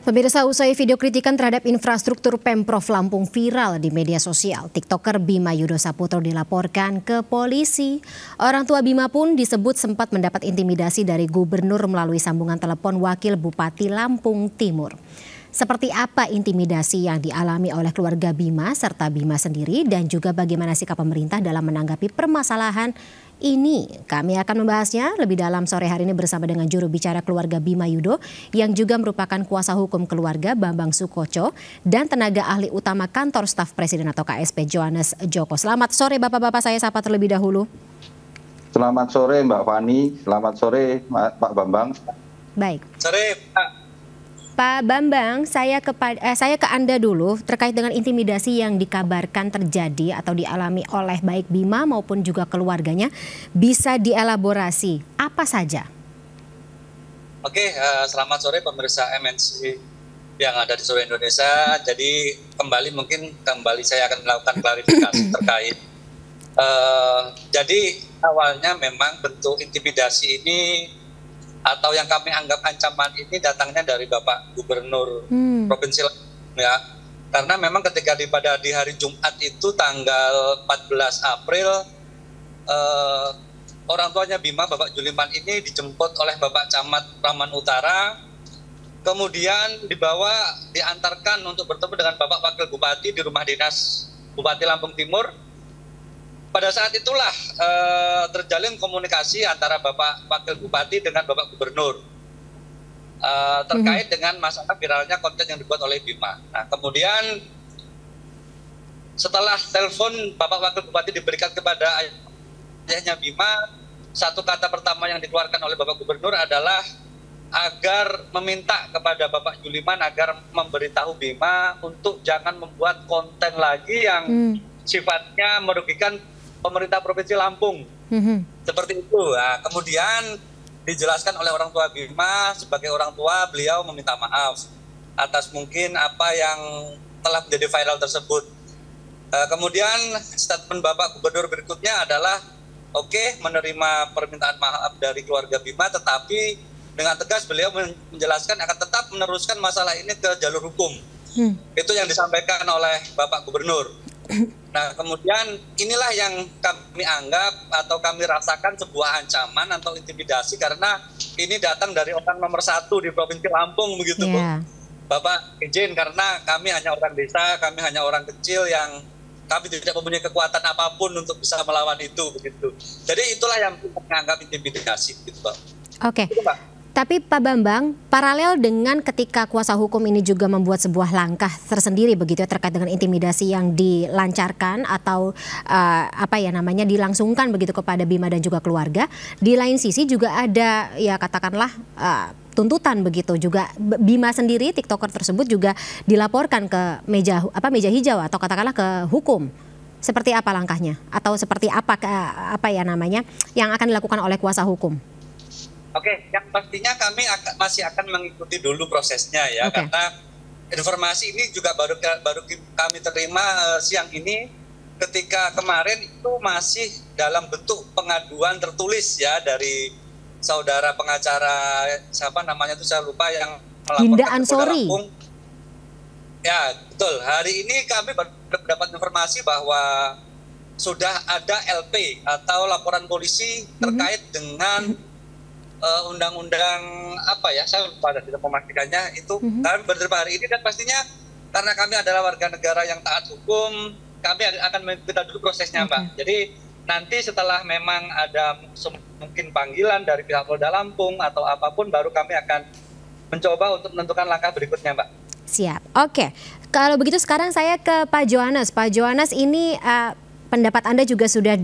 Pemirsa, usai video kritikan terhadap infrastruktur Pemprov Lampung viral di media sosial, TikToker Bima Yudo Saputro dilaporkan ke polisi. Orang tua Bima pun disebut sempat mendapat intimidasi dari gubernur melalui sambungan telepon Wakil Bupati Lampung Timur. Seperti apa intimidasi yang dialami oleh keluarga Bima serta Bima sendiri dan juga bagaimana sikap pemerintah dalam menanggapi permasalahan ini? Kami akan membahasnya lebih dalam sore hari ini bersama dengan juru bicara keluarga Bima Yudo yang juga merupakan kuasa hukum keluarga Bambang Sukoco dan tenaga ahli utama kantor staf presiden atau KSP Johannes Joko. Selamat sore bapak-bapak, saya sapa terlebih dahulu. Selamat sore Mbak Fani, selamat sore Pak Bambang. Baik. Sore Pak. Pak Bambang, saya ke Anda dulu terkait dengan intimidasi yang dikabarkan terjadi atau dialami oleh baik Bima maupun juga keluarganya. Bisa dielaborasi apa saja? Oke, selamat sore pemirsa MNC yang ada di seluruh Indonesia. Jadi kembali saya akan melakukan klarifikasi terkait. Jadi awalnya memang bentuk intimidasi ini atau yang kami anggap ancaman ini datangnya dari Bapak Gubernur Provinsi Lampung ya. Karena memang ketika pada di hari Jumat itu tanggal 14 April orang tuanya Bima, Bapak Juliman ini dijemput oleh Bapak Camat Praman Utara, kemudian diantarkan untuk bertemu dengan Bapak Wakil Bupati di rumah dinas Bupati Lampung Timur. Pada saat itulah terjalin komunikasi antara Bapak Wakil Bupati dengan Bapak Gubernur terkait dengan masalah viralnya konten yang dibuat oleh Bima. Nah, kemudian setelah telepon Bapak Wakil Bupati diberikan kepada ayahnya Bima, satu kata pertama yang dikeluarkan oleh Bapak Gubernur adalah agar meminta kepada Bapak Juliman agar memberitahu Bima untuk jangan membuat konten lagi yang sifatnya merugikan pemerintah Provinsi Lampung. Seperti itu. Nah, kemudian dijelaskan oleh orang tua Bima, sebagai orang tua beliau meminta maaf atas mungkin apa yang telah menjadi viral tersebut. Kemudian statement Bapak Gubernur berikutnya adalah menerima permintaan maaf dari keluarga Bima, tetapi dengan tegas beliau menjelaskan akan tetap meneruskan masalah ini ke jalur hukum. Itu yang disampaikan oleh Bapak Gubernur. Nah, kemudian inilah yang kami anggap atau kami rasakan sebuah ancaman atau intimidasi karena ini datang dari orang nomor 1 di Provinsi Lampung begitu, Bu. Bapak izin karena kami hanya orang desa, kami hanya orang kecil yang kami tidak mempunyai kekuatan apapun untuk bisa melawan itu begitu. Jadi itulah yang kami anggap intimidasi gitu, Pak. Oke. Gitu, Pak. Tapi Pak Bambang, paralel dengan ketika kuasa hukum ini juga membuat sebuah langkah tersendiri begitu ya terkait dengan intimidasi yang dilancarkan atau dilangsungkan begitu kepada Bima dan juga keluarga. Di lain sisi juga ada ya katakanlah tuntutan begitu juga Bima sendiri, TikToker tersebut juga dilaporkan ke meja hijau atau katakanlah ke hukum. Seperti apa langkahnya atau seperti apa yang akan dilakukan oleh kuasa hukum? Oke, yang pastinya kami masih akan mengikuti dulu prosesnya ya, karena informasi ini juga baru kami terima siang ini, ketika kemarin itu masih dalam bentuk pengaduan tertulis ya dari saudara pengacara siapa namanya itu saya lupa yang melaporkan ke Polda Lampung. Ya betul, hari ini kami baru mendapat informasi bahwa sudah ada LP atau laporan polisi terkait dengan undang-undang saya lupa tidak memastikannya itu. Kami berterima hari ini dan pastinya karena kami adalah warga negara yang taat hukum, kami akan mengikuti dulu prosesnya, Mbak. Jadi nanti setelah memang ada mungkin panggilan dari pihak Polda Lampung atau apapun, baru kami akan mencoba untuk menentukan langkah berikutnya, Mbak. Siap. Oke. Kalau begitu sekarang saya ke Pak Johannes. Pak Johannes, ini pendapat Anda juga sudah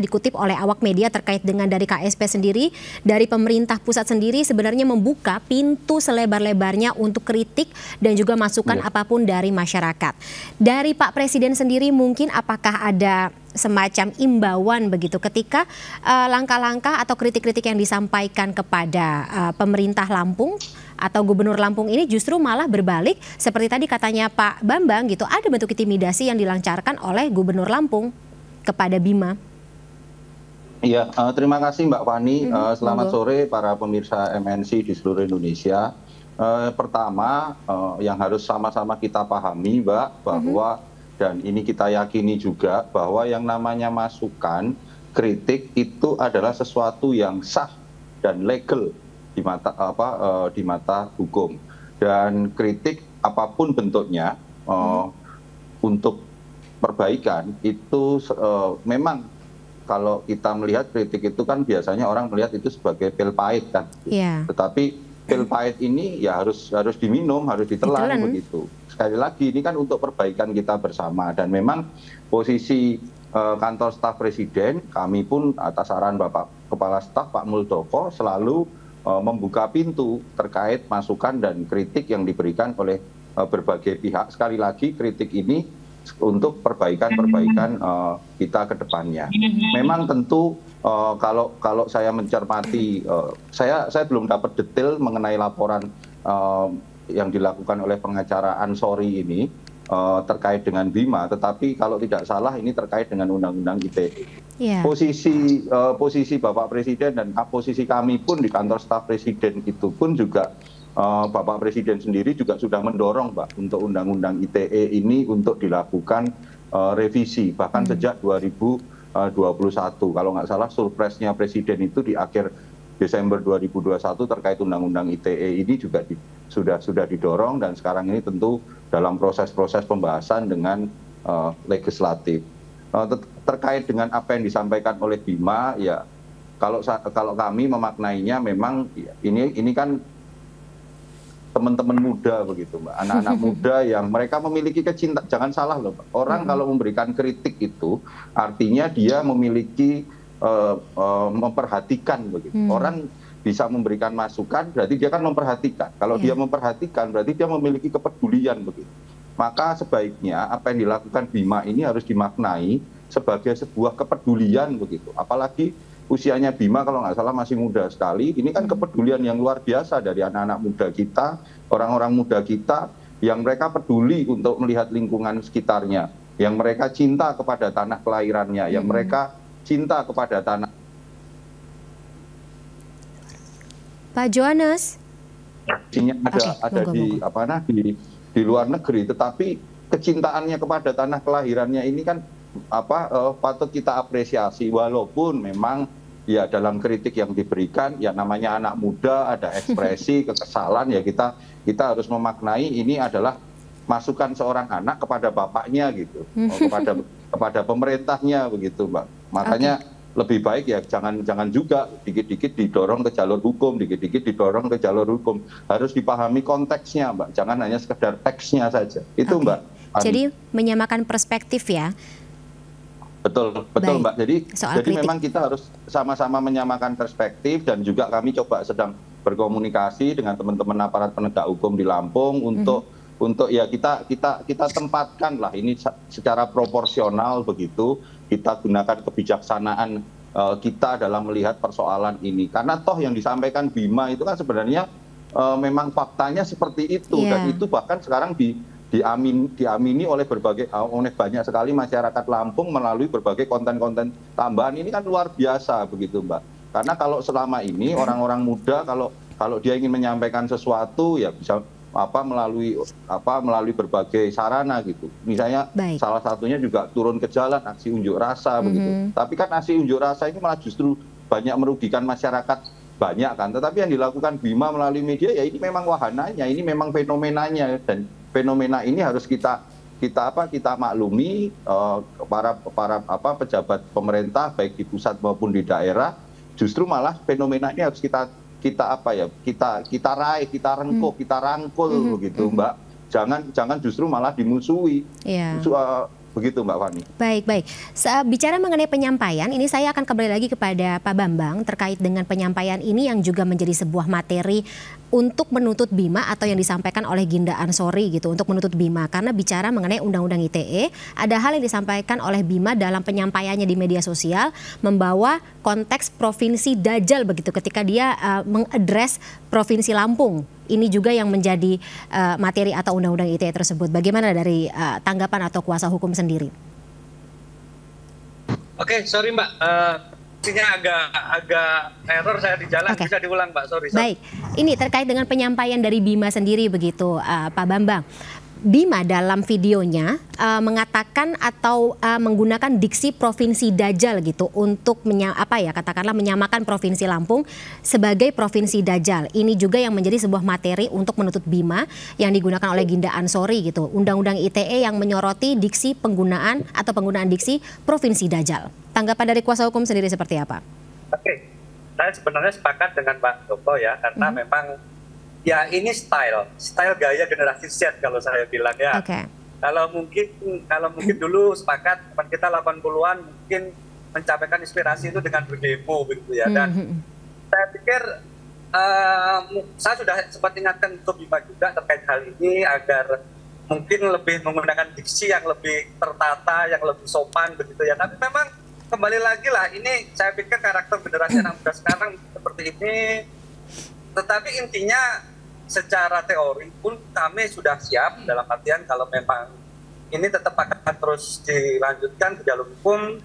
dikutip oleh awak media terkait dengan dari KSP sendiri, dari pemerintah pusat sendiri sebenarnya membuka pintu selebar-lebarnya untuk kritik dan juga masukan apapun dari masyarakat. Dari Pak Presiden sendiri mungkin apakah ada semacam imbauan begitu ketika langkah-langkah atau kritik-kritik yang disampaikan kepada pemerintah Lampung atau Gubernur Lampung ini justru malah berbalik seperti tadi katanya Pak Bambang gitu, ada bentuk intimidasi yang dilancarkan oleh Gubernur Lampung kepada Bima. Iya, terima kasih Mbak Fani. Selamat sore para pemirsa MNC di seluruh Indonesia. Pertama, yang harus sama-sama kita pahami, Mbak, bahwa dan ini kita yakini juga bahwa yang namanya masukan, kritik itu adalah sesuatu yang sah dan legal di mata hukum. Dan kritik apapun bentuknya untuk perbaikan itu memang kalau kita melihat kritik itu kan biasanya orang melihat itu sebagai pil pahit kan. Tetapi pil pahit ini ya harus diminum, harus ditelan begitu. Sekali lagi ini kan untuk perbaikan kita bersama dan memang posisi kantor staf presiden, kami pun atas saran Bapak Kepala Staf Pak Muldoko selalu membuka pintu terkait masukan dan kritik yang diberikan oleh berbagai pihak. Sekali lagi kritik ini untuk perbaikan-perbaikan kita ke depannya. Memang tentu kalau saya mencermati, saya belum dapat detail mengenai laporan yang dilakukan oleh pengacara Ansori ini terkait dengan Bima, tetapi kalau tidak salah ini terkait dengan Undang-Undang ITE. Posisi Bapak Presiden dan posisi kami pun di kantor staf Presiden itu pun juga Bapak Presiden sendiri juga sudah mendorong, Mbak, untuk Undang-Undang ITE ini untuk dilakukan revisi, bahkan sejak 2021. Kalau nggak salah surpresnya Presiden itu di akhir Desember 2021 terkait Undang-Undang ITE ini juga sudah didorong dan sekarang ini tentu dalam proses-proses pembahasan dengan legislatif. Terkait dengan apa yang disampaikan oleh Bima, ya kalau kami memaknainya memang ini kan teman-teman muda begitu, Mbak, anak-anak muda yang mereka memiliki kecintaan. Jangan salah loh, Mbak. Orang kalau memberikan kritik itu artinya dia memiliki memperhatikan begitu. Orang bisa memberikan masukan berarti dia kan memperhatikan. Kalau dia memperhatikan berarti dia memiliki kepedulian begitu. Maka sebaiknya apa yang dilakukan Bima ini harus dimaknai sebagai sebuah kepedulian begitu. Apalagi usianya Bima kalau nggak salah masih muda sekali. Ini kan kepedulian yang luar biasa dari anak-anak muda kita, orang-orang muda kita yang mereka peduli untuk melihat lingkungan sekitarnya, yang mereka cinta kepada tanah kelahirannya, yang mereka cinta kepada tanah. Pak Johannes, ada di luar negeri, tetapi kecintaannya kepada tanah kelahirannya ini kan patut kita apresiasi, walaupun memang ya dalam kritik yang diberikan ya namanya anak muda ada ekspresi kekesalan, ya kita harus memaknai ini adalah masukan seorang anak kepada bapaknya gitu, kepada pemerintahnya begitu, Mbak. Makanya lebih baik ya jangan juga dikit-dikit didorong ke jalur hukum, dikit-dikit didorong ke jalur hukum. Harus dipahami konteksnya, Mbak. Jangan hanya sekedar teksnya saja. Itu, Mbak. Jadi menyamakan perspektif ya. Betul, Mbak. Jadi memang kita harus sama-sama menyamakan perspektif dan juga kami coba sedang berkomunikasi dengan teman-teman aparat penegak hukum di Lampung untuk ya kita tempatkan lah ini secara proporsional begitu, kita gunakan kebijaksanaan kita dalam melihat persoalan ini, karena toh yang disampaikan Bima itu kan sebenarnya memang faktanya seperti itu dan itu bahkan sekarang diamini oleh banyak sekali masyarakat Lampung melalui berbagai konten-konten tambahan. Ini kan luar biasa begitu, Mbak, karena kalau selama ini orang-orang muda kalau dia ingin menyampaikan sesuatu ya bisa melalui berbagai sarana gitu. Misalnya salah satunya juga turun ke jalan, aksi unjuk rasa begitu. Tapi kan aksi unjuk rasa ini malah justru banyak merugikan masyarakat banyak kan. Tetapi yang dilakukan Bima melalui media ya ini memang wahananya, ini memang fenomenanya, dan fenomena ini harus kita maklumi. Para pejabat pemerintah baik di pusat maupun di daerah, justru malah fenomena ini harus kita raih, kita rengkuh, kita rangkul begitu, Mbak. Jangan justru malah dimusuhi. Begitu, Mbak Fani. Baik. Bicara mengenai penyampaian, ini saya akan kembali lagi kepada Pak Bambang terkait dengan penyampaian ini yang juga menjadi sebuah materi untuk menuntut Bima atau yang disampaikan oleh Ginda Ansori gitu untuk menuntut Bima, karena bicara mengenai Undang-Undang ITE, ada hal yang disampaikan oleh Bima dalam penyampaiannya di media sosial membawa konteks provinsi Dajjal begitu ketika dia mengadres Provinsi Lampung. Ini juga yang menjadi materi atau Undang-Undang ITE tersebut. Bagaimana dari tanggapan atau kuasa hukum sendiri? Oke, sorry Mbak. agak error saya di jalan. Bisa diulang, Pak. Sorry. Baik, ini terkait dengan penyampaian dari Bima sendiri begitu, Pak Bambang. Bima dalam videonya mengatakan atau menggunakan diksi provinsi Dajjal gitu untuk katakanlah menyamakan provinsi Lampung sebagai provinsi Dajjal. Ini juga yang menjadi sebuah materi untuk menuntut Bima yang digunakan oleh Ginda Ansori gitu. Undang-undang ITE yang menyoroti diksi penggunaan diksi provinsi Dajjal. Tanggapan dari kuasa hukum sendiri seperti apa? Oke, saya sebenarnya sepakat dengan Pak Joko ya, karena memang ya ini style gaya generasi Z kalau saya bilang ya. Kalau mungkin dulu sepakat teman kita 80-an mungkin mencapaikan inspirasi itu dengan berdemo begitu ya. Dan saya pikir saya sudah sempat ingatkan ke Bima juga terkait hal ini agar mungkin lebih menggunakan diksi yang lebih tertata, yang lebih sopan begitu ya. Tapi memang kembali lagi lah, ini saya pikir karakter generasi anak muda sekarang seperti ini. Tetapi intinya secara teori pun kami sudah siap, dalam artian kalau memang ini tetap akan terus dilanjutkan ke jalur hukum,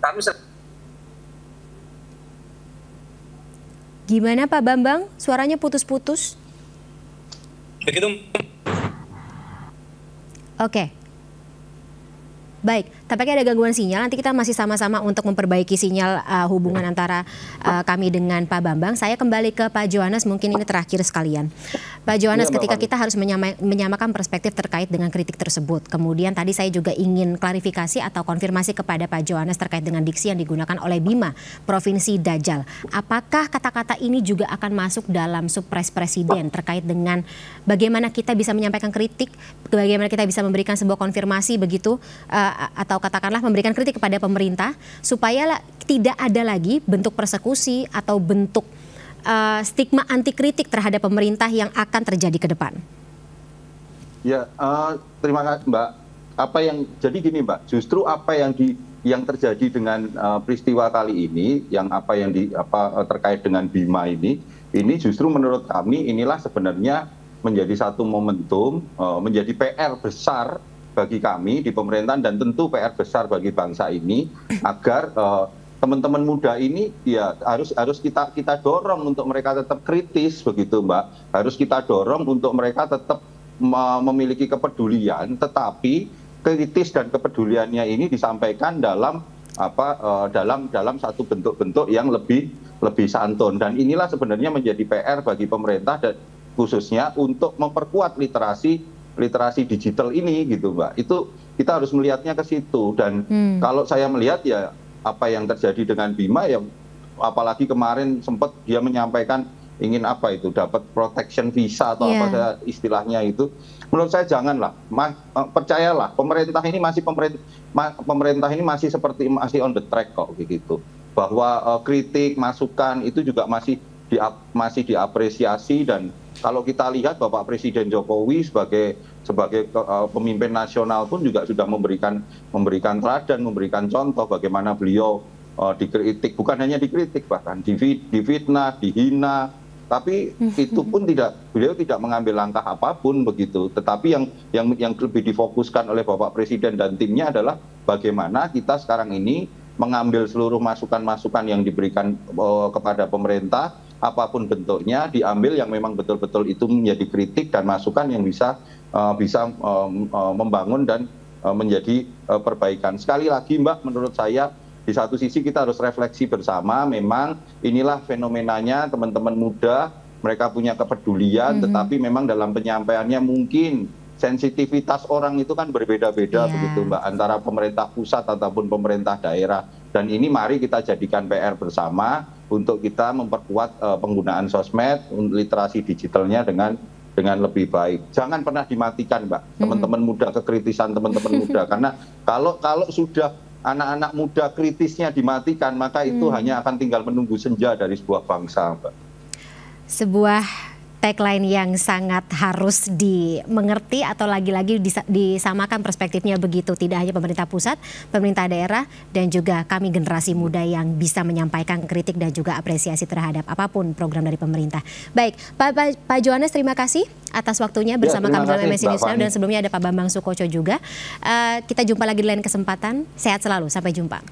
kami Gimana Pak Bambang? Suaranya putus-putus. Begitu. Oke. Baik, tampaknya ada gangguan sinyal. Nanti kita masih sama-sama untuk memperbaiki sinyal hubungan antara kami dengan Pak Bambang. Saya kembali ke Pak Johannes, mungkin ini terakhir sekalian. Pak Johannes, ketika kita harus menyamakan perspektif terkait dengan kritik tersebut. Kemudian tadi saya juga ingin klarifikasi atau konfirmasi kepada Pak Johannes terkait dengan diksi yang digunakan oleh Bima, Provinsi Dajjal. Apakah kata-kata ini juga akan masuk dalam supres presiden terkait dengan bagaimana kita bisa menyampaikan kritik, bagaimana kita bisa memberikan sebuah konfirmasi begitu, atau katakanlah memberikan kritik kepada pemerintah supaya tidak ada lagi bentuk persekusi atau bentuk stigma anti kritik terhadap pemerintah yang akan terjadi ke depan? Ya, terima kasih Mbak. Jadi gini Mbak, justru apa yang terjadi dengan peristiwa kali ini, yang terkait dengan Bima ini justru menurut kami inilah sebenarnya menjadi satu momentum, menjadi PR besar bagi kami di pemerintahan dan tentu PR besar bagi bangsa ini agar teman-teman muda ini ya harus kita dorong untuk mereka tetap kritis begitu Mbak. Harus kita dorong untuk mereka tetap memiliki kepedulian, tetapi kritis dan kepeduliannya ini disampaikan dalam satu bentuk-bentuk yang lebih santun, dan inilah sebenarnya menjadi PR bagi pemerintah dan khususnya untuk memperkuat literasi digital ini gitu Mbak. Itu kita harus melihatnya ke situ, dan kalau saya melihat ya apa yang terjadi dengan Bima ya, apalagi kemarin sempat dia menyampaikan ingin dapat protection visa atau apa istilahnya itu. Menurut saya janganlah, percayalah pemerintah ini masih seperti masih on the track kok begitu. Bahwa kritik, masukan itu juga masih diapresiasi, dan kalau kita lihat Bapak Presiden Jokowi sebagai pemimpin nasional pun juga sudah memberikan teladan, memberikan contoh bagaimana beliau dikritik, bukan hanya dikritik, bahkan difitnah, dihina, tapi itu pun beliau tidak mengambil langkah apapun begitu. Tetapi yang lebih difokuskan oleh Bapak Presiden dan timnya adalah bagaimana kita sekarang ini mengambil seluruh masukan-masukan yang diberikan kepada pemerintah, apapun bentuknya, diambil yang memang betul-betul itu menjadi kritik dan masukan yang bisa membangun dan menjadi perbaikan. Sekali lagi Mbak, menurut saya di satu sisi kita harus refleksi bersama, memang inilah fenomenanya teman-teman muda, mereka punya kepedulian, tetapi memang dalam penyampaiannya mungkin sensitivitas orang itu kan berbeda-beda begitu Mbak, antara pemerintah pusat ataupun pemerintah daerah. Dan ini mari kita jadikan PR bersama untuk kita memperkuat penggunaan sosmed, literasi digitalnya dengan lebih baik. Jangan pernah dimatikan Mbak, teman-teman muda, kekritisan teman-teman muda. Karena kalau sudah anak-anak muda kritisnya dimatikan, maka itu hanya akan tinggal menunggu senja dari sebuah bangsa Mbak. Sebuah tagline yang sangat harus dimengerti atau lagi-lagi disamakan perspektifnya begitu. Tidak hanya pemerintah pusat, pemerintah daerah, dan juga kami generasi muda yang bisa menyampaikan kritik dan juga apresiasi terhadap apapun program dari pemerintah. Baik, Pak Johannes, terima kasih atas waktunya bersama kami dalam MSC News Now, dan sebelumnya ada Pak Bambang Sukoco juga. Kita jumpa lagi di lain kesempatan. Sehat selalu, sampai jumpa.